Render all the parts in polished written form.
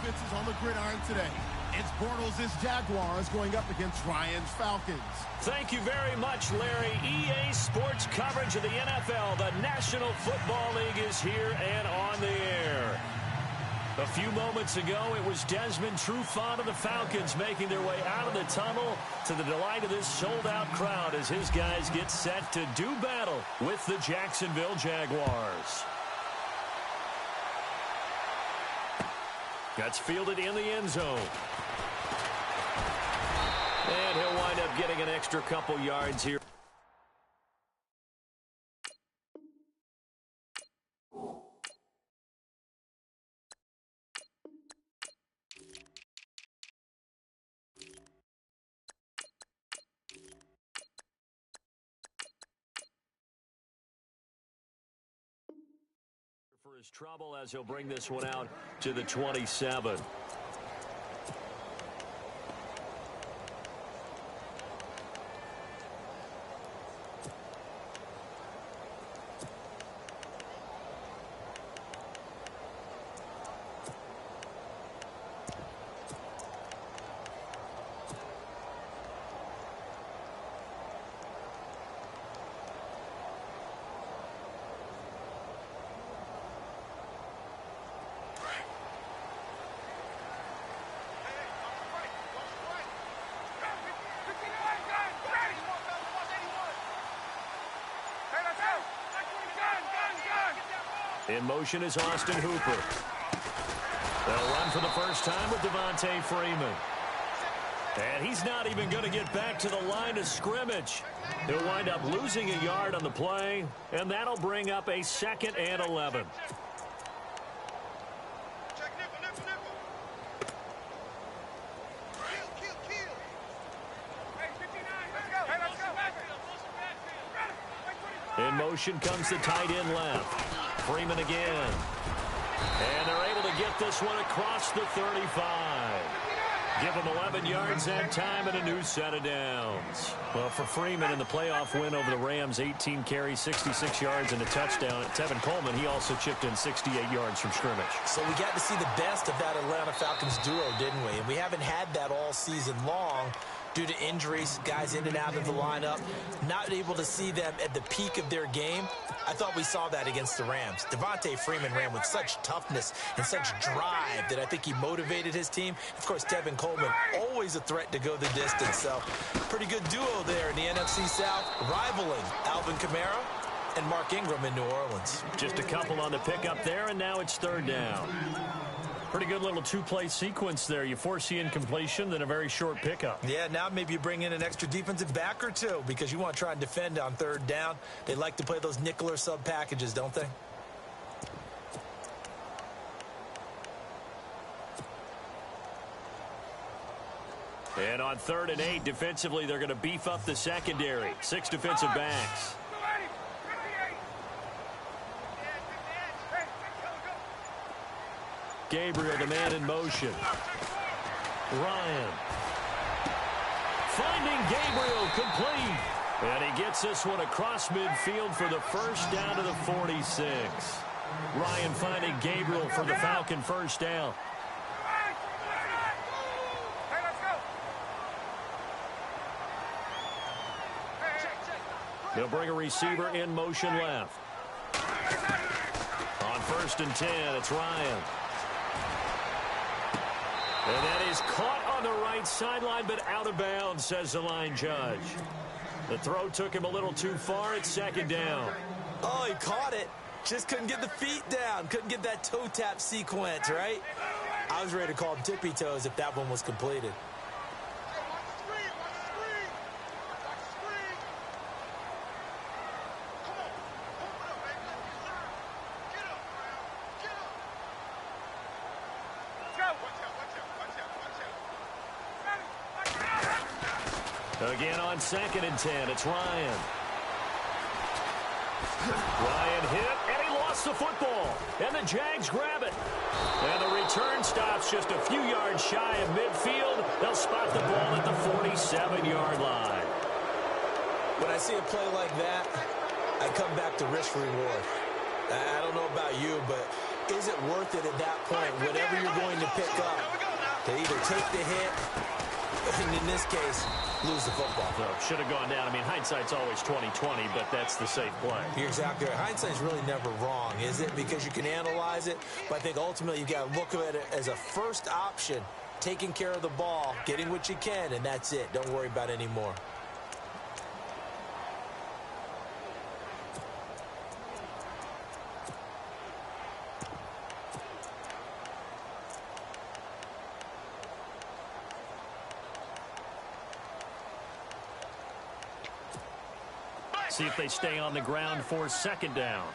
offenses on the gridiron today. It's Bortles' Jaguars going up against Ryan's Falcons. Thank you very much, Larry. EA Sports coverage of the NFL. The National Football League is here and on the air. A few moments ago, it was Desmond Trufant of the Falcons making their way out of the tunnel to the delight of this sold-out crowd as his guys get set to do battle with the Jacksonville Jaguars. That's fielded in the end zone. And he'll wind up getting an extra couple yards here. For his trouble as he'll bring this one out to the 27. In motion is Austin Hooper. They'll run for the first time with Devontae Freeman. And he's not even going to get back to the line of scrimmage. He'll wind up losing a yard on the play, and that'll bring up a 2nd and 11. In motion comes the tight end left. Freeman again. And they're able to get this one across the 35. Give him 11 yards that time and a new set of downs. Well, for Freeman in the playoff win over the Rams, 18 carries, 66 yards, and a touchdown. Tevin Coleman, he also chipped in 68 yards from scrimmage. So we got to see the best of that Atlanta Falcons duo, didn't we? And we haven't had that all season long due to injuries, guys in and out of the lineup, not able to see them at the peak of their game. I thought we saw that against the Rams. Devontae Freeman ran with such toughness and such drive that I think he motivated his team. Of course, Tevin Coleman, always a threat to go the distance. So, pretty good duo there in the NFC South, rivaling Alvin Kamara and Mark Ingram in New Orleans. Just a couple on the pickup there, and now it's 3rd down. Pretty good little two-play sequence there. You force the incompletion, then a very short pickup. Yeah, now maybe you bring in an extra defensive back or two because you want to try and defend on 3rd down. They like to play those nickel or sub packages, don't they? And on 3rd and 8, defensively, they're going to beef up the secondary. 6 defensive backs. Gabriel, the man in motion. Ryan. Finding Gabriel complete. And he gets this one across midfield for the first down to the 46. Ryan finding Gabriel for the Falcon first down. They'll bring a receiver in motion left. On 1st and 10, it's Ryan. And that is caught on the right sideline, but out of bounds, says the line judge. The throw took him a little too far. It's 2nd down. Oh, he caught it. Just couldn't get the feet down. Couldn't get that toe tap sequence, right? I was ready to call him tippy toes if that one was completed. Again on 2nd and 10, it's Ryan. Ryan hit, and he lost the football. And the Jags grab it. And the return stops just a few yards shy of midfield. They'll spot the ball at the 47-yard line. When I see a play like that, I come back to risk reward. I don't know about you, but is it worth it at that point, whatever you're going to pick up, to either take the hit, and in this case, lose the football. So should have gone down. I mean, hindsight's always 20/20, but that's the safe play. You're exactly right. Hindsight's really never wrong, is it? Because you can analyze it, but I think ultimately you've got to look at it as a first option, taking care of the ball, getting what you can, and that's it. Don't worry about it anymore. See if they stay on the ground for second down.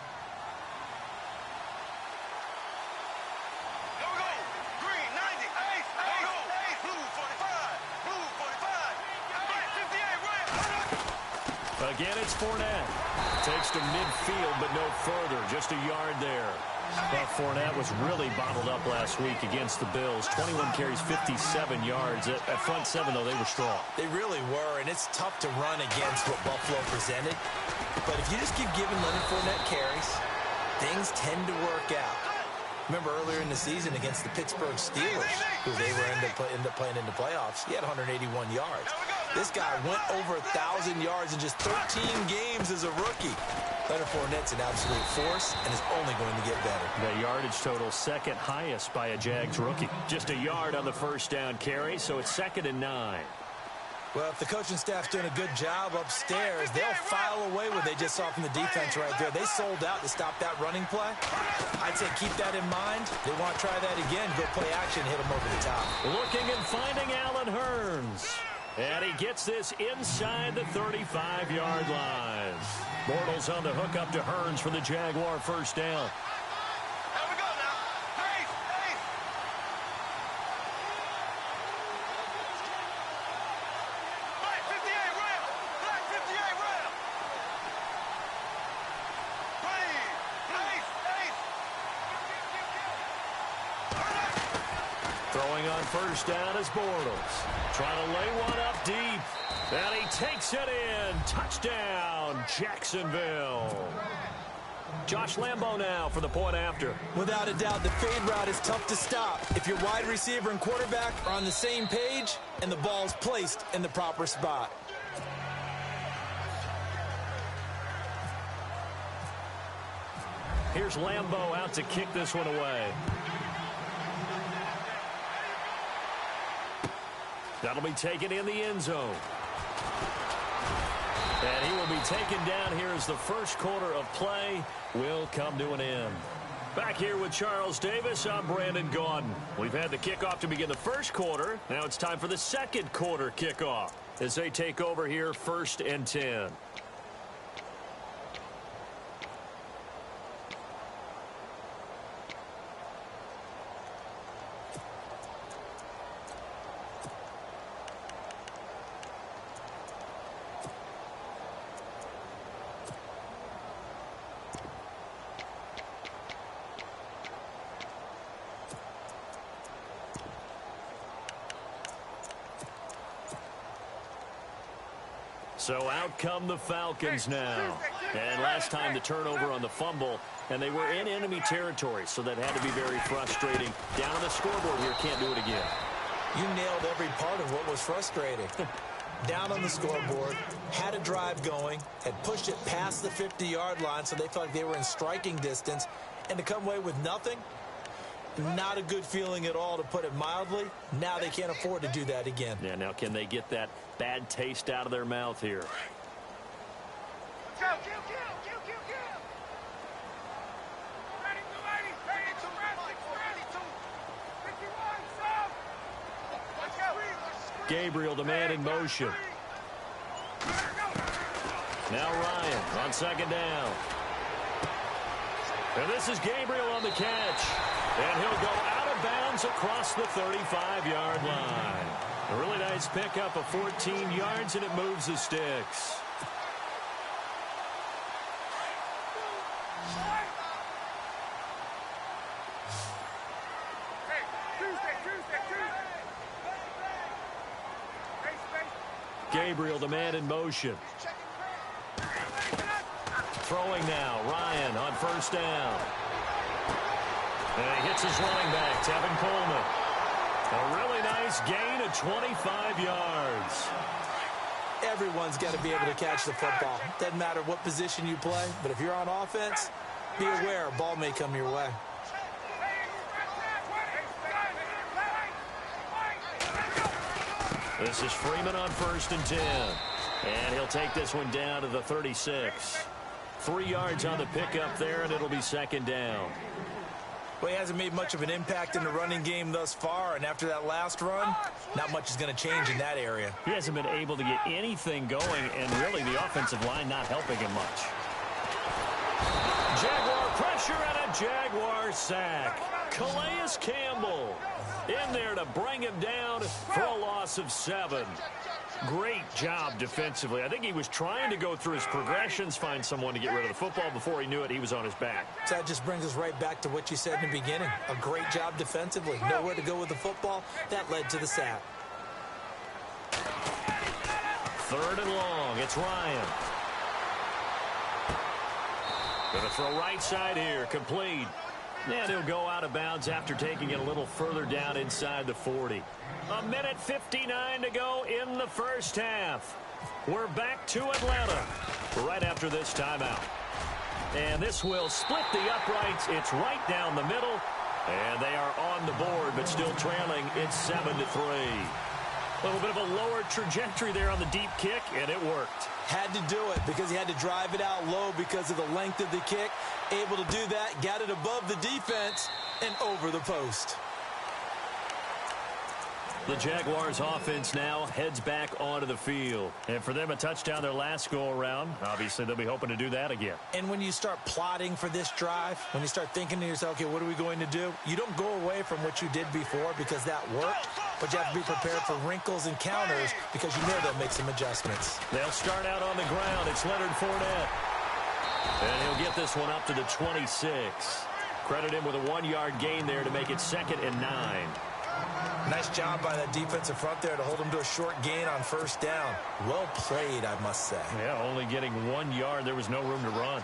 Again, it's Fournette. Takes to midfield, but no further. Just a yard there. But Fournette was really bottled up last week against the Bills. 21 carries, 57 yards. At front seven, though, they were strong. They really were, and it's tough to run against what Buffalo presented. But if you just keep giving Leonard Fournette carries, things tend to work out. Remember earlier in the season against the Pittsburgh Steelers, who they were end up playing in the playoffs, he had 181 yards. This guy went over 1,000 yards in just 13 games as a rookie. Leonard Fournette's an absolute force and is only going to get better. The yardage total second highest by a Jags rookie. Just a yard on the first down carry, so it's 2nd and 9. Well, if the coaching staff's doing a good job upstairs, they'll file away what they just saw from the defense right there. They sold out to stop that running play. I'd say keep that in mind. They want to try that again. Go play action, hit them over the top. Looking and finding Allen Hurns. And he gets this inside the 35-yard line. Bortles on the hook up to Hurns for the Jaguar first down. Throwing on first down is Bortles. Trying to lay one up deep. And he takes it in. Touchdown, Jacksonville. Josh Lambo now for the point after. Without a doubt, the fade route is tough to stop if your wide receiver and quarterback are on the same page and the ball's placed in the proper spot. Here's Lambo out to kick this one away. That'll be taken in the end zone. And he will be taken down here as the first quarter of play will come to an end. Back here with Charles Davis, I'm Brandon Gaudin. We've had the kickoff to begin the first quarter. Now it's time for the second quarter kickoff as they take over here 1st and 10. So out come the Falcons now. And last time the turnover on the fumble, and they were in enemy territory, so that had to be very frustrating. Down on the scoreboard here, can't do it again. You nailed every part of what was frustrating. Down on the scoreboard, had a drive going, had pushed it past the 50-yard line, so they felt like they were in striking distance, and to come away with nothing, not a good feeling at all, to put it mildly. Now they can't afford to do that again. Yeah, now can they get that bad taste out of their mouth here? Gabriel demanding motion. Now Ryan on second down. And this is Gabriel on the catch. And he'll go out of bounds across the 35-yard line. A really nice pickup of 14 yards, and it moves the sticks. Gabriel, the man in motion. Throwing now, Ryan on first down. And he hits his running back, Tevin Coleman. A really nice gain of 25 yards. Everyone's got to be able to catch the football. Doesn't matter what position you play, but if you're on offense, be aware a ball may come your way. This is Freeman on 1st and 10. And he'll take this one down to the 36. 3 yards on the pickup there, and it'll be 2nd down. Well, he hasn't made much of an impact in the running game thus far, and after that last run, not much is going to change in that area. He hasn't been able to get anything going, and really the offensive line not helping him much. Jaguar pressure and a Jaguar sack. Calais Campbell in there to bring him down for a loss of 7. Great job defensively. I think he was trying to go through his progressions, find someone to get rid of the football. Before he knew it, he was on his back. So that just brings us right back to what you said in the beginning. A great job defensively. Nowhere to go with the football. That led to the sack. 3rd and long. It's Ryan. Going to throw right side here. Complete. And he'll go out of bounds after taking it a little further down inside the 40. 1:59 to go in the first half. We're back to Atlanta right after this timeout. And this will split the uprights. It's right down the middle. And they are on the board, but still trailing. It's 7-3. A little bit of a lower trajectory there on the deep kick, and it worked. Had to do it because he had to drive it out low because of the length of the kick. Able to do that, got it above the defense, and over the post. The Jaguars offense now heads back onto the field. And for them, a touchdown their last go-around. Obviously, they'll be hoping to do that again. And when you start plotting for this drive, when you start thinking to yourself, okay, what are we going to do? You don't go away from what you did before because that worked, but you have to be prepared for wrinkles and counters because you know they'll make some adjustments. They'll start out on the ground. It's Leonard Fournette. And he'll get this one up to the 26. Credit him with a 1-yard gain there to make it 2nd and 9. Nice job by that defensive front there to hold him to a short gain on 1st down. Well played, I must say. Yeah, only getting 1 yard. There was no room to run.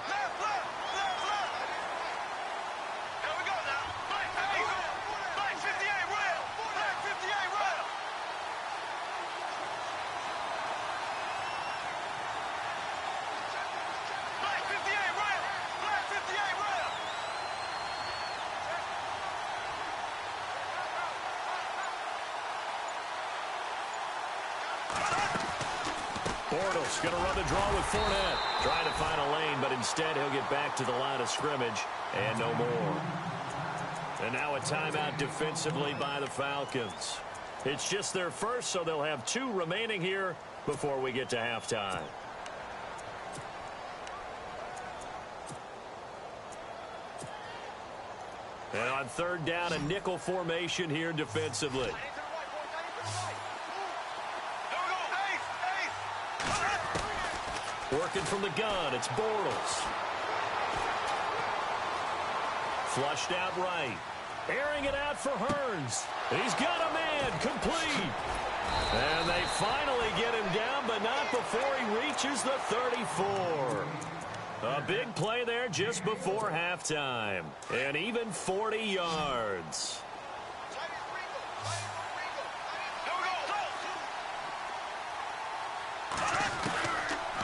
Bortles going to run the draw with Fournette. Trying to find a lane, but instead he'll get back to the line of scrimmage and no more. And now a timeout defensively by the Falcons. It's just their first, so they'll have 2 remaining here before we get to halftime. And on 3rd down, a nickel formation here defensively. Working from the gun, it's Bortles. Flushed out right. Airing it out for Hearns. He's got a man, complete. And they finally get him down, but not before he reaches the 34. A big play there just before halftime. And even 40 yards.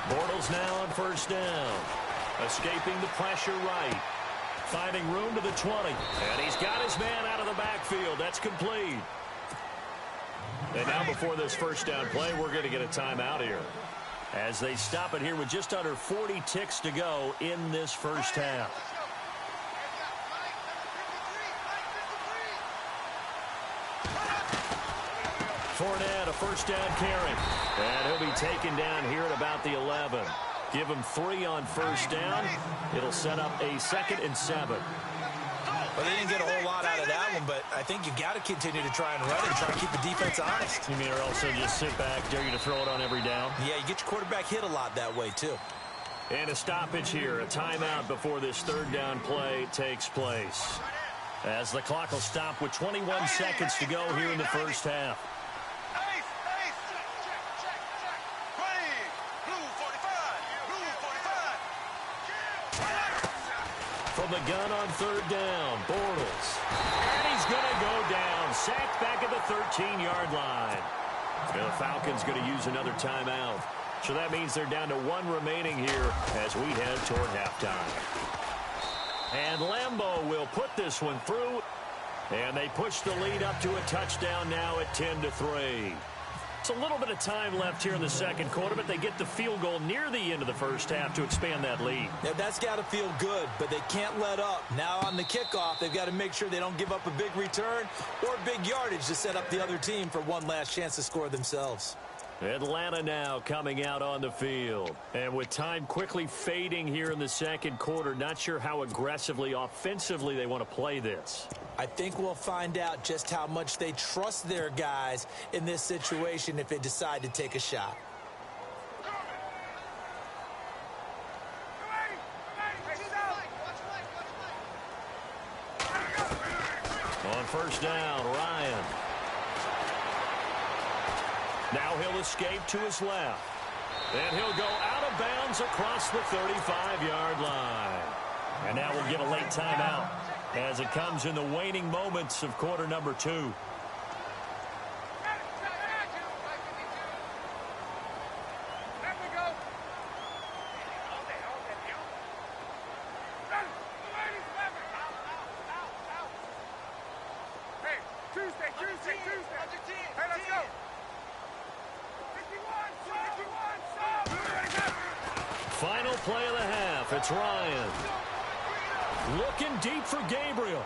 Bortles now on 1st down. Escaping the pressure right. Finding room to the 20. And he's got his man out of the backfield. That's complete. And now before this 1st down play, we're going to get a timeout here. As they stop it here with just under 40 ticks to go in this first half. Fournette, a 1st down carry. And he'll be taken down here at about the 11. Give him 3 on 1st down. It'll set up a 2nd and 7. Well, they didn't get a whole lot out of that one, but I think you got to continue to try and run and try and keep the defense honest. You mean or also just sit back, dare you to throw it on every down? Yeah, you get your quarterback hit a lot that way, too. And a stoppage here, a timeout before this 3rd down play takes place. As the clock will stop with 21 seconds to go here in the first half. From the gun on 3rd down, Bortles. sacked back at the 13-yard line. And the Falcons going to use another timeout. So that means they're down to one remaining here as we head toward halftime. And Lambeau will put this one through. And they push the lead up to a touchdown now at 10-3. It's a little bit of time left here in the second quarter, but they get the field goal near the end of the first half to expand that lead. Yeah, that's got to feel good, but they can't let up. Now on the kickoff, they've got to make sure they don't give up a big return or big yardage to set up the other team for one last chance to score themselves. Atlanta now coming out on the field. And with time quickly fading here in the second quarter, not sure how aggressively, offensively they want to play this. I think we'll find out just how much they trust their guys in this situation if they decide to take a shot. On first down, Ryan. Now he'll escape to his left. And he'll go out of bounds across the 35-yard line. And now we'll get a late timeout as it comes in the waning moments of quarter number 2. Final play of the half. It's Ryan. Looking deep for Gabriel.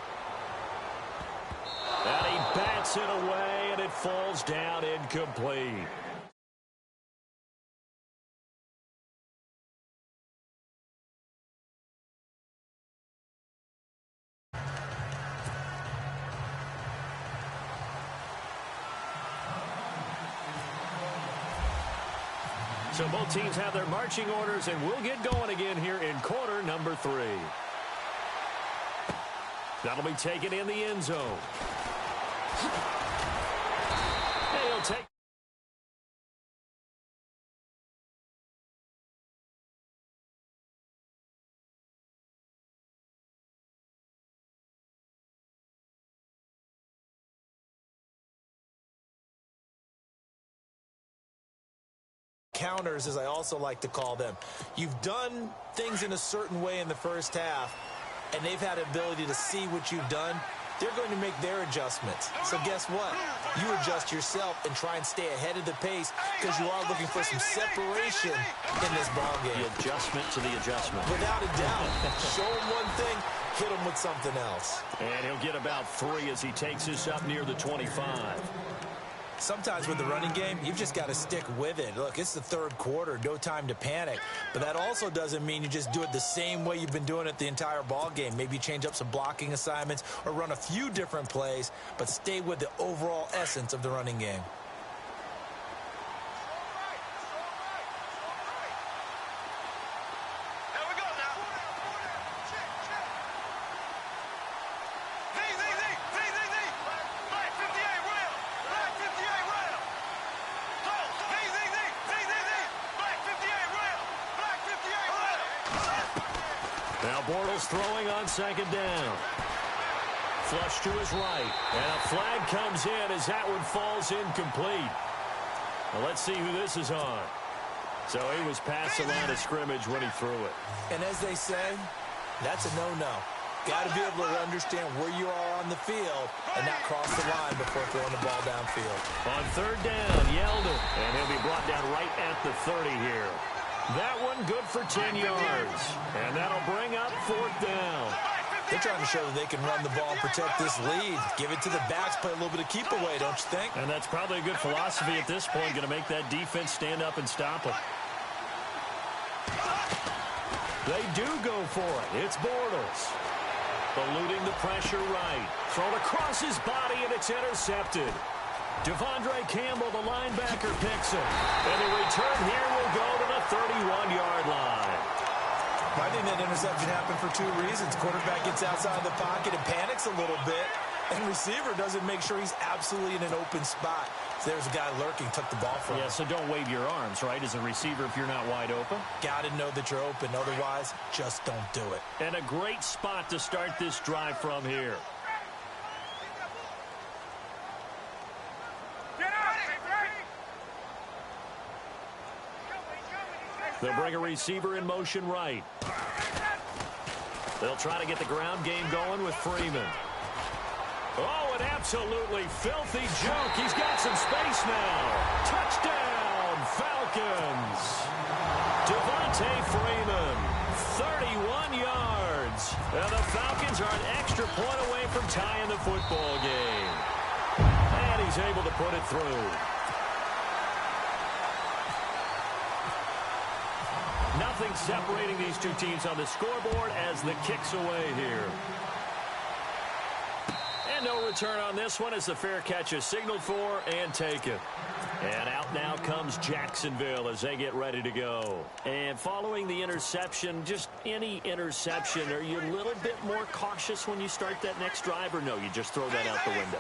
And he bats it away, and it falls down incomplete. So both teams have their marching orders, and we'll get going again here in quarter number 3. That'll be taken in the end zone. And he'll take. Counters, as I also like to call them. You've done things in a certain way in the first half, and they've had the ability to see what you've done. They're going to make their adjustments. So guess what? You adjust yourself and try and stay ahead of the pace because you are looking for some separation in this ballgame. The adjustment to the adjustment. Without a doubt. Show him one thing, hit him with something else. And he'll get about 3 as he takes this up near the 25. Sometimes with the running game, you've just got to stick with it. Look, it's the third quarter, no time to panic. But that also doesn't mean you just do it the same way you've been doing it the entire ball game. Maybe change up some blocking assignments or run a few different plays, but stay with the overall essence of the running game. Throwing on second down. Flush to his right. And a flag comes in as that one falls incomplete. Well, let's see who this is on. So he was past the line of scrimmage when he threw it. And as they say, that's a no-no. Got to be able to understand where you are on the field and not cross the line before throwing the ball downfield. On third down, Yeldon. And he'll be brought down right at the 30 here. That one good for 10 yards. And that'll bring up fourth down. They're trying to show that they can run the ball and protect this lead. Give it to the backs, play a little bit of keep away, don't you think? And that's probably a good philosophy at this point, going to make that defense stand up and stop it. They do go for it. It's Bortles. Eluding the pressure right. Thrown across his body, and it's intercepted. Devondre Campbell, the linebacker, picks it. And the return here will go to the 31-yard line. I think that interception happened for 2 reasons. Quarterback gets outside the pocket and panics a little bit. And receiver doesn't make sure he's absolutely in an open spot. So there's a guy lurking, took the ball from him. Yeah, so don't wave your arms, right, as a receiver if you're not wide open. Got to know that you're open. Otherwise, just don't do it. And a great spot to start this drive from here. They'll bring a receiver in motion right. They'll try to get the ground game going with Freeman. Oh, an absolutely filthy juke. He's got some space now. Touchdown, Falcons. Devontae Freeman, 31 yards. And the Falcons are an extra point away from tying the football game. And he's able to put it through. Nothing separating these two teams on the scoreboard as the kick's away here. And no return on this one as the fair catch is signaled for and taken. And out now comes Jacksonville as they get ready to go. And following the interception, just any interception, are you a little bit more cautious when you start that next drive, or no, you just throw that out the window?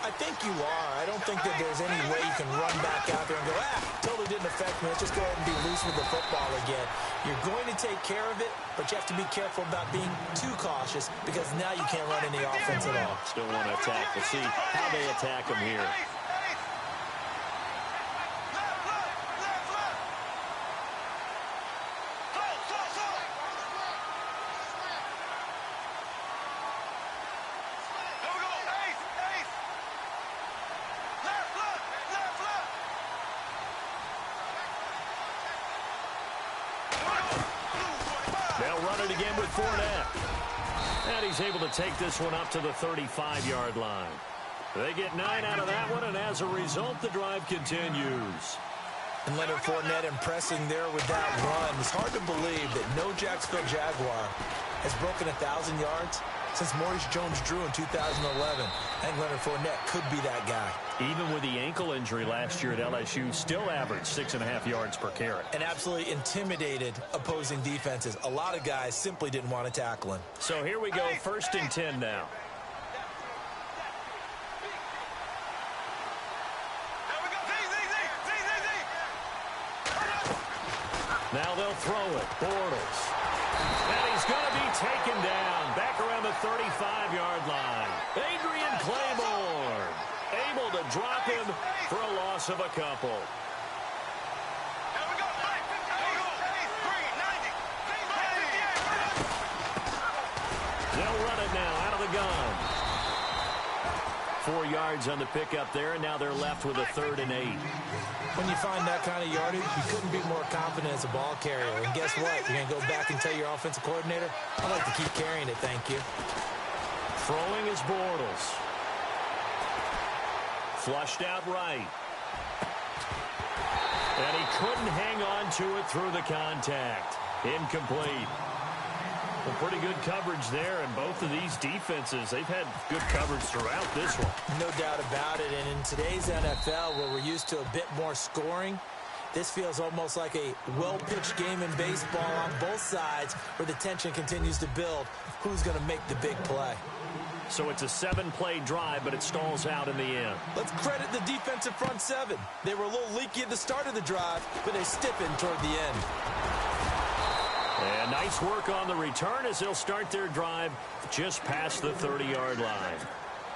I think you are. I don't think that there's any way you can run back out there and go, totally didn't affect me. Let's just go ahead and be loose with the football again. You're going to take care of it, but you have to be careful about being too cautious because now you can't run any offense at all. Still want to attack. We'll see how they attack them here. They'll run it again with Fournette. And he's able to take this one up to the 35-yard line. They get 9 out of that one, and as a result, the drive continues. And Leonard Fournette impressing there with that run. It's hard to believe that no Jacksonville Jaguar has broken 1,000 yards since Maurice Jones-Drew in 2011. I think Leonard Fournette could be that guy. Even with the ankle injury last year at LSU, still averaged 6.5 yards per carry. And absolutely intimidated opposing defenses. A lot of guys simply didn't want to tackle him. So here we go, 1st and 10 now. Now they'll throw it. Bortles. And he's going to be taken down back around the 35-yard line. Adrian Claiborne able to drop him for a loss of a couple. They'll run it now out of the gun. 4 yards on the pickup there, and now they're left with a 3rd and 8. When you find that kind of yardage, you couldn't be more confident as a ball carrier. And guess what? You're going to go back and tell your offensive coordinator, I'd like to keep carrying it, thank you. Throwing is Bortles. Flushed out right. And he couldn't hang on to it through the contact. Incomplete. Well, pretty good coverage there, and both of these defenses, they've had good coverage throughout this one. No doubt about it, and in today's NFL, where we're used to a bit more scoring, this feels almost like a well-pitched game in baseball on both sides where the tension continues to build. Who's going to make the big play? So it's a 7-play drive, but it stalls out in the end. Let's credit the defensive front seven. They were a little leaky at the start of the drive, but they stiffened toward the end. And nice work on the return as they'll start their drive just past the 30-yard line.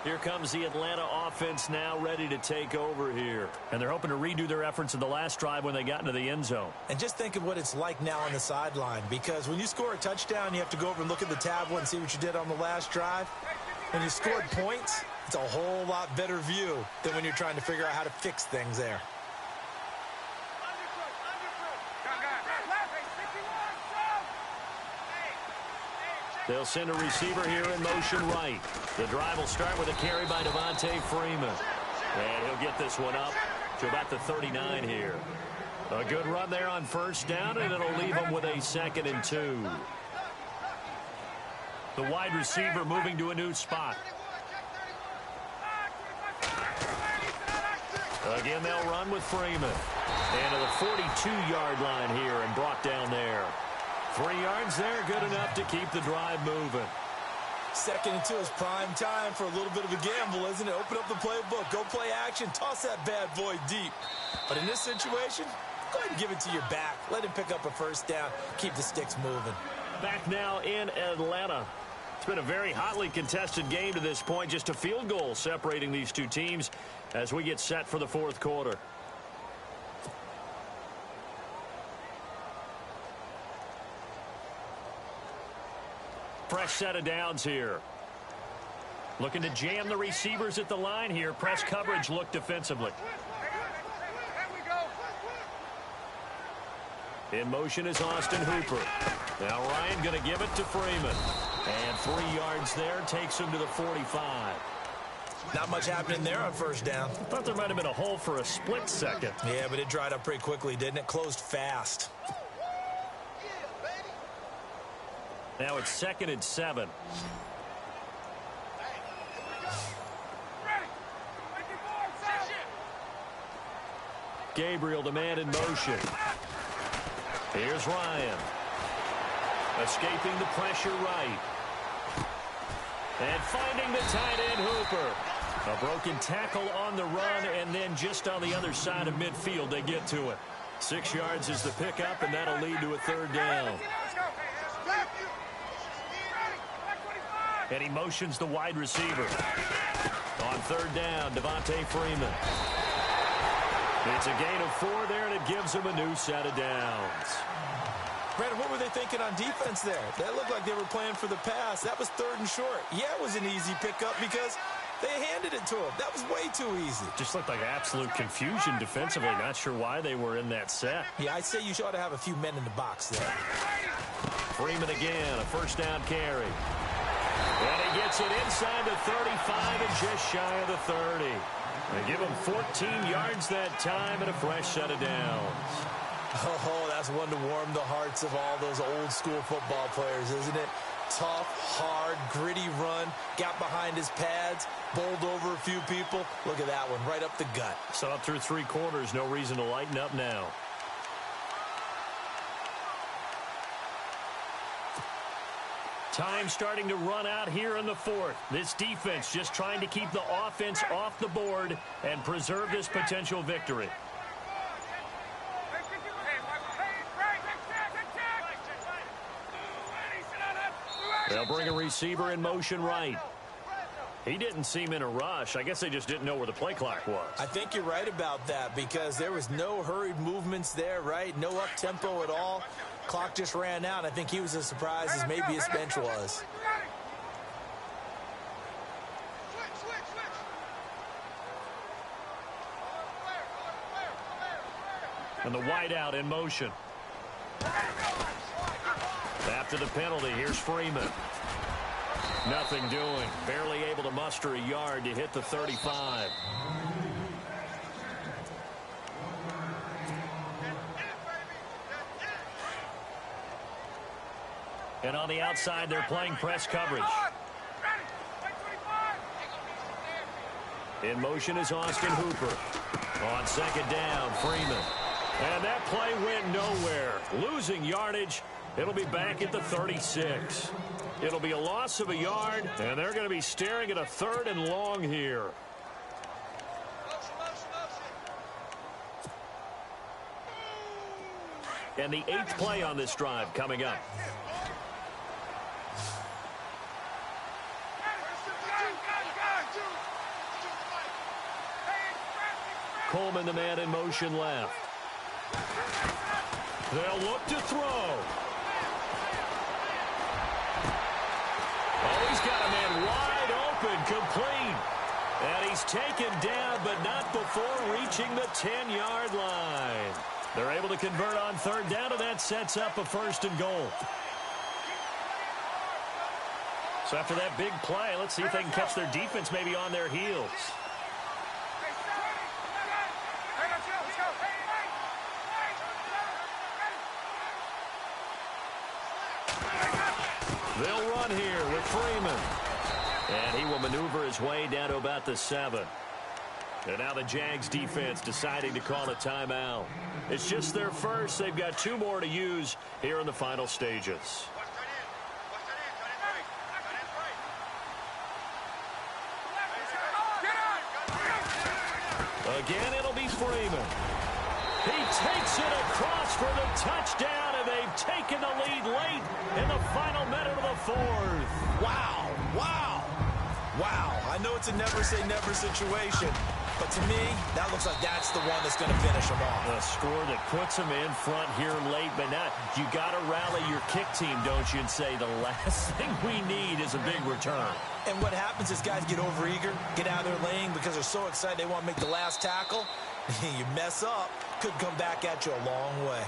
Here comes the Atlanta offense now ready to take over here. And they're hoping to redo their efforts in the last drive when they got into the end zone. And just think of what it's like now on the sideline, because when you score a touchdown, you have to go over and look at the tablet and see what you did on the last drive. When you scored points, it's a whole lot better view than when you're trying to figure out how to fix things there. They'll send a receiver here in motion right. The drive will start with a carry by Devontae Freeman. And he'll get this one up to about the 39 here. A good run there on 1st down, and it'll leave them with a 2nd and 2. The wide receiver moving to a new spot. Again, they'll run with Freeman. And to the 42-yard line here and brought down there. 3 yards there, good enough to keep the drive moving. 2nd and 2 is prime time for a little bit of a gamble, isn't it? Open up the playbook, go play action, toss that bad boy deep. But in this situation, go ahead and give it to your back. Let him pick up a 1st down, keep the sticks moving. Back now in Atlanta. It's been a very hotly contested game to this point. Just a field goal separating these two teams as we get set for the 4th quarter. Fresh set of downs here. Looking to jam the receivers at the line here. Press coverage look defensively. In motion is Austin Hooper. Now Ryan going to give it to Freeman. And 3 yards there takes him to the 45. Not much happening there on first down. I thought there might have been a hole for a split second. Yeah, but it dried up pretty quickly, didn't it? Closed fast. Now it's 2nd and 7. Gabriel, the man in motion. Here's Ryan. Escaping the pressure right. And finding the tight end Hooper. A broken tackle on the run, and then just on the other side of midfield they get to it. 6 yards is the pickup, and that'll lead to a 3rd down. And he motions the wide receiver. On 3rd down, Devontae Freeman. It's a gain of 4 there, and it gives him a new set of downs. Brandon, what were they thinking on defense there? That looked like they were playing for the pass. That was 3rd and short. Yeah, it was an easy pickup because they handed it to him. That was way too easy. Just looked like absolute confusion defensively. Not sure why they were in that set. Yeah, I'd say you ought to have a few men in the box there. Freeman again, a 1st down carry. And he gets it inside the 35 and just shy of the 30. They give him 14 yards that time and a fresh set of downs. Oh, that's one to warm the hearts of all those old school football players, isn't it? Tough, hard, gritty run, got behind his pads, bowled over a few people. Look at that one, right up the gut. So up through 3 quarters, no reason to lighten up now. Time starting to run out here in the 4th. This defense just trying to keep the offense off the board and preserve this potential victory. They'll bring a receiver in motion right. He didn't seem in a rush. I guess they just didn't know where the play clock was. I think you're right about that because there was no hurried movements there, right? No up-tempo at all. Clock just ran out. I think he was as surprised as maybe his bench was. And the wideout in motion. After the penalty, here's Freeman. Nothing doing. Barely able to muster a yard to hit the 35. And on the outside, they're playing press coverage. In motion is Austin Hooper. On 2nd down, Freeman. And that play went nowhere. Losing yardage. It'll be back at the 36. It'll be a loss of a yard, and they're going to be staring at a 3rd and long here. And the 8th play on this drive coming up. Coleman, the man in motion left. They'll look to throw. Oh, he's got a man wide open, complete. And he's taken down, but not before reaching the 10-yard line. They're able to convert on 3rd down, and that sets up a 1st and goal. So after that big play, let's see if they can catch their defense maybe on their heels. They'll run here with Freeman. And he will maneuver his way down to about the 7. And now the Jags defense deciding to call a timeout. It's just their first. They've got 2 more to use here in the final stages. Again, it'll be Freeman. He takes it across for the touchdown, and they've taken the lead late in the final minute of the 4th. Wow, wow, wow. I know it's a never-say-never situation, But to me, that looks like that's the one that's going to finish them off. A score that puts them in front here late, but not. You got to rally your kick team, don't you, and say the last thing we need is a big return. And what happens is guys get overeager, get out of their lane because they're so excited they want to make the last tackle. You mess up, could come back at you a long way.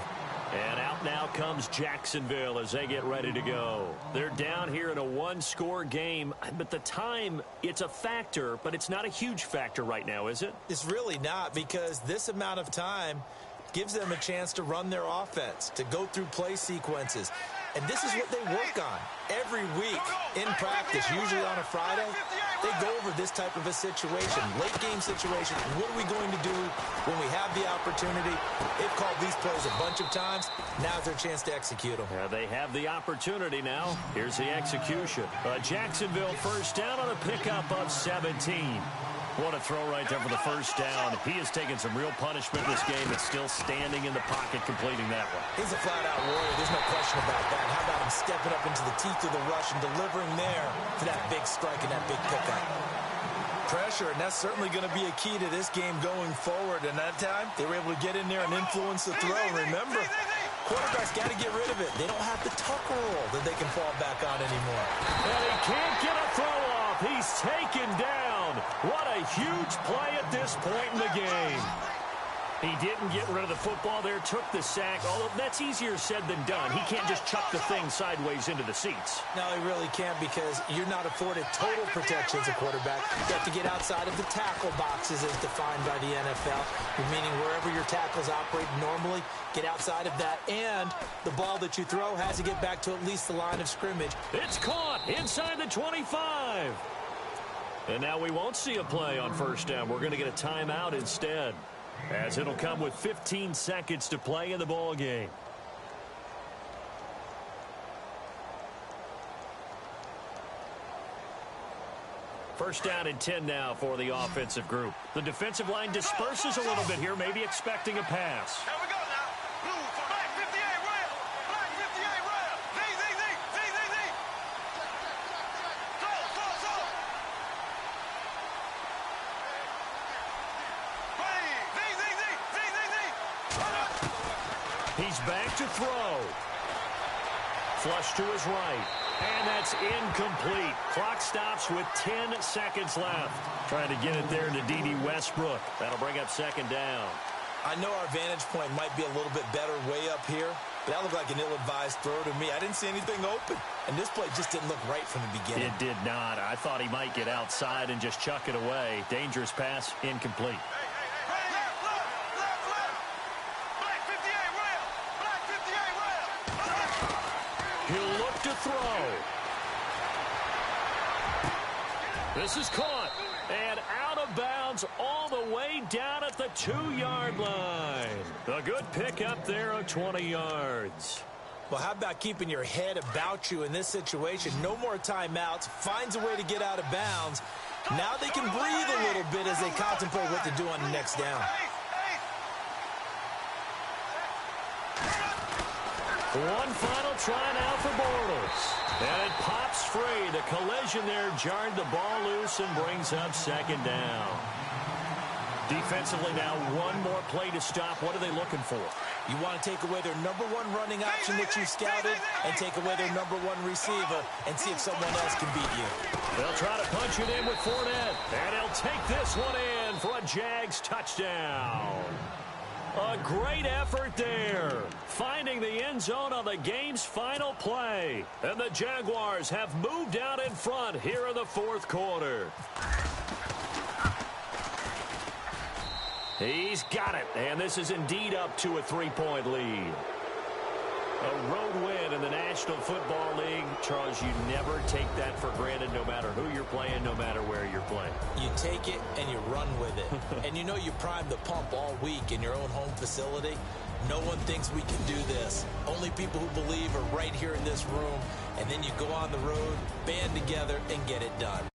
And out now comes Jacksonville as they get ready to go. They're down here in a one-score game, but the time, it's a factor, but it's not a huge factor right now, is it? It's really not, because this amount of time gives them a chance to run their offense, to go through play sequences. And this is what they work on every week in practice, usually on a Friday. They go over this type of a situation, late game situation. What are we going to do when we have the opportunity? They've called these plays a bunch of times. Now's their chance to execute them. Yeah, they have the opportunity now. Here's the execution. Jacksonville first down on a pickup of 17. What a throw right there for the first down. He has taken some real punishment this game. It's still standing in the pocket, completing that one. He's a flat-out warrior. There's no question about that. How about him stepping up into the teeth of the rush and delivering there for that big strike and that big pickup? Pressure, and that's certainly going to be a key to this game going forward. And that time, they were able to get in there and influence the throw. Remember, quarterbacks got to get rid of it. They don't have the tuck roll that they can fall back on anymore. And he can't get a throw off. He's taken down. What a huge play at this point in the game. He didn't get rid of the football there, took the sack. Although that's easier said than done. He can't just chuck the thing sideways into the seats. No, he really can't, because you're not afforded total protection as a quarterback. You have to get outside of the tackle boxes as defined by the NFL, meaning wherever your tackles operate normally, get outside of that. And the ball that you throw has to get back to at least the line of scrimmage. It's caught inside the 25. And now we won't see a play on first down. We're going to get a timeout instead, as it'll come with 15 seconds to play in the ball game. First down and 10 now for the offensive group. The defensive line disperses a little bit here, maybe expecting a pass. Here we go now. Blue for Black 58 rail. Black 58 rail. Z. Go. He's back to throw. Flush to his right. And that's incomplete. Clock stops with 10 seconds left. Trying to get it there to D.D. Westbrook. That'll bring up second down. I know our vantage point might be a little bit better way up here, but that looked like an ill-advised throw to me. I didn't see anything open, and this play just didn't look right from the beginning. It did not. I thought he might get outside and just chuck it away. Dangerous pass, incomplete. He'll look to throw. This is caught and out of bounds all the way down at the 2-yard line. A good pickup there of 20 yards. Well, how about keeping your head about you in this situation? No more timeouts. Finds a way to get out of bounds. Now they can breathe a little bit as they contemplate what to do on the next down. One final try now for Bortles. And it pops free. The collision there jarred the ball loose and brings up second down. Defensively now, one more play to stop. What are they looking for? You want to take away their number one running option that you scouted and take away their number one receiver and see if someone else can beat you. They'll try to punch it in with Fournette. And he'll take this one in for a Jags touchdown. A great effort there, finding the end zone on the game's final play. And the Jaguars have moved out in front here in the fourth quarter. He's got it, and this is indeed up to a 3-point lead. A road win in the National Football League. Charles, you never take that for granted, no matter who you're playing, no matter where you're playing. You take it and you run with it. And you know you primed the pump all week in your own home facility. No one thinks we can do this. Only people who believe are right here in this room. And then you go on the road, band together, and get it done.